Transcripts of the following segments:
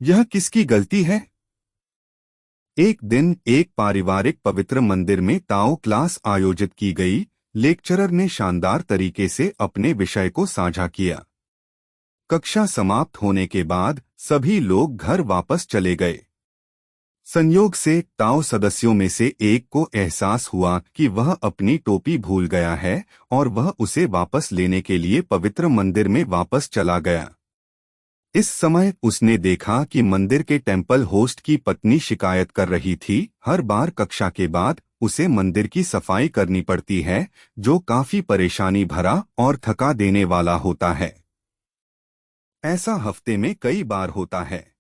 यह किसकी गलती है? एक दिन एक पारिवारिक पवित्र मंदिर में ताओ क्लास आयोजित की गई। लेक्चरर ने शानदार तरीके से अपने विषय को साझा किया। कक्षा समाप्त होने के बाद सभी लोग घर वापस चले गए। संयोग से ताओ सदस्यों में से एक को एहसास हुआ कि वह अपनी टोपी भूल गया है और वह उसे वापस लेने के लिए पवित्र मंदिर में वापस चला गया। इस समय उसने देखा कि मंदिर के टेम्पल होस्ट की पत्नी शिकायत कर रही थी। हर बार कक्षा के बाद उसे मंदिर की सफाई करनी पड़ती है, जो काफी परेशानी भरा और थका देने वाला होता है। ऐसा हफ्ते में कई बार होता है।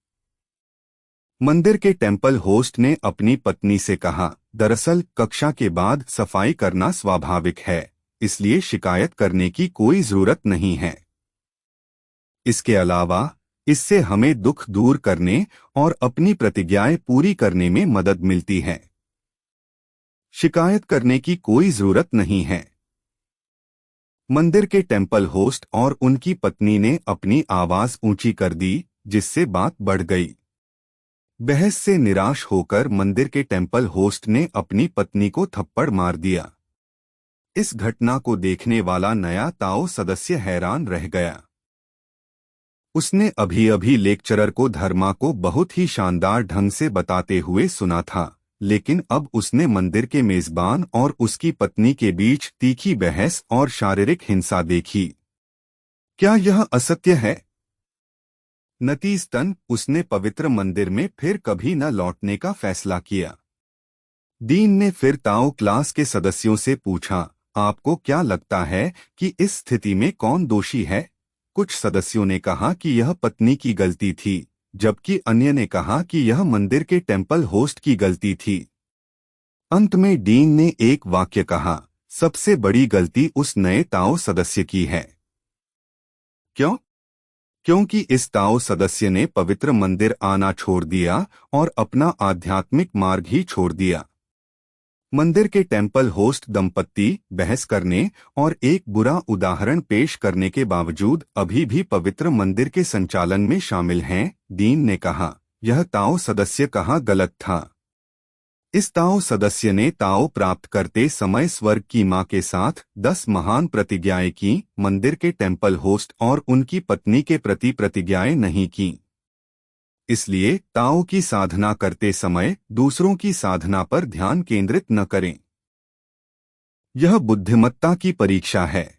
मंदिर के टेम्पल होस्ट ने अपनी पत्नी से कहा, दरअसल कक्षा के बाद सफाई करना स्वाभाविक है, इसलिए शिकायत करने की कोई जरूरत नहीं है। इसके अलावा इससे हमें दुख दूर करने और अपनी प्रतिज्ञाएं पूरी करने में मदद मिलती है। शिकायत करने की कोई जरूरत नहीं है। मंदिर के टेम्पल होस्ट और उनकी पत्नी ने अपनी आवाज ऊंची कर दी, जिससे बात बढ़ गई। बहस से निराश होकर मंदिर के टेम्पल होस्ट ने अपनी पत्नी को थप्पड़ मार दिया। इस घटना को देखने वाला नया ताओ सदस्य हैरान रह गया। उसने अभी अभी लेक्चरर को धर्मा को बहुत ही शानदार ढंग से बताते हुए सुना था, लेकिन अब उसने मंदिर के मेजबान और उसकी पत्नी के बीच तीखी बहस और शारीरिक हिंसा देखी। क्या यह असत्य है? नतीजतन उसने पवित्र मंदिर में फिर कभी न लौटने का फैसला किया। डीन ने फिर ताओ क्लास के सदस्यों से पूछा, आपको क्या लगता है कि इस स्थिति में कौन दोषी है? कुछ सदस्यों ने कहा कि यह पत्नी की गलती थी, जबकि अन्य ने कहा कि यह मंदिर के टेम्पल होस्ट की गलती थी। अंत में डीन ने एक वाक्य कहा, सबसे बड़ी गलती उस नए ताओ सदस्य की है। क्यों? क्योंकि इस ताओ सदस्य ने पवित्र मंदिर आना छोड़ दिया और अपना आध्यात्मिक मार्ग ही छोड़ दिया। मंदिर के टेम्पल होस्ट दंपत्ति बहस करने और एक बुरा उदाहरण पेश करने के बावजूद अभी भी पवित्र मंदिर के संचालन में शामिल हैं। डीन ने कहा, यह ताओ सदस्य कहाँ गलत था? इस ताओ सदस्य ने ताओ प्राप्त करते समय स्वर्ग की मां के साथ 10 महान प्रतिज्ञाएं की, मंदिर के टेम्पल होस्ट और उनकी पत्नी के प्रति प्रतिज्ञाएं नहीं की। इसलिए ताओ की साधना करते समय दूसरों की साधना पर ध्यान केंद्रित न करें। यह बुद्धिमत्ता की परीक्षा है।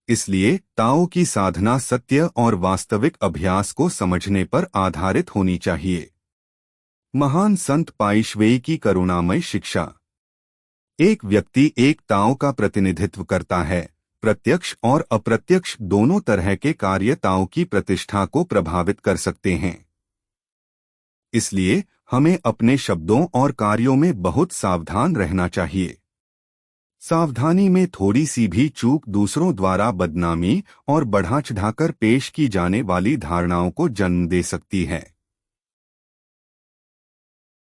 इसलिए ताओ की साधना सत्य और वास्तविक अभ्यास को समझने पर आधारित होनी चाहिए। महान संत पाइश्वेई की करुणामय शिक्षा। एक व्यक्ति एक ताओ का प्रतिनिधित्व करता है। प्रत्यक्ष और अप्रत्यक्ष दोनों तरह के कार्य ताओ की प्रतिष्ठा को प्रभावित कर सकते हैं। इसलिए हमें अपने शब्दों और कार्यों में बहुत सावधान रहना चाहिए। सावधानी में थोड़ी सी भी चूक दूसरों द्वारा बदनामी और बढ़ा चढ़ाकर पेश की जाने वाली धारणाओं को जन्म दे सकती है।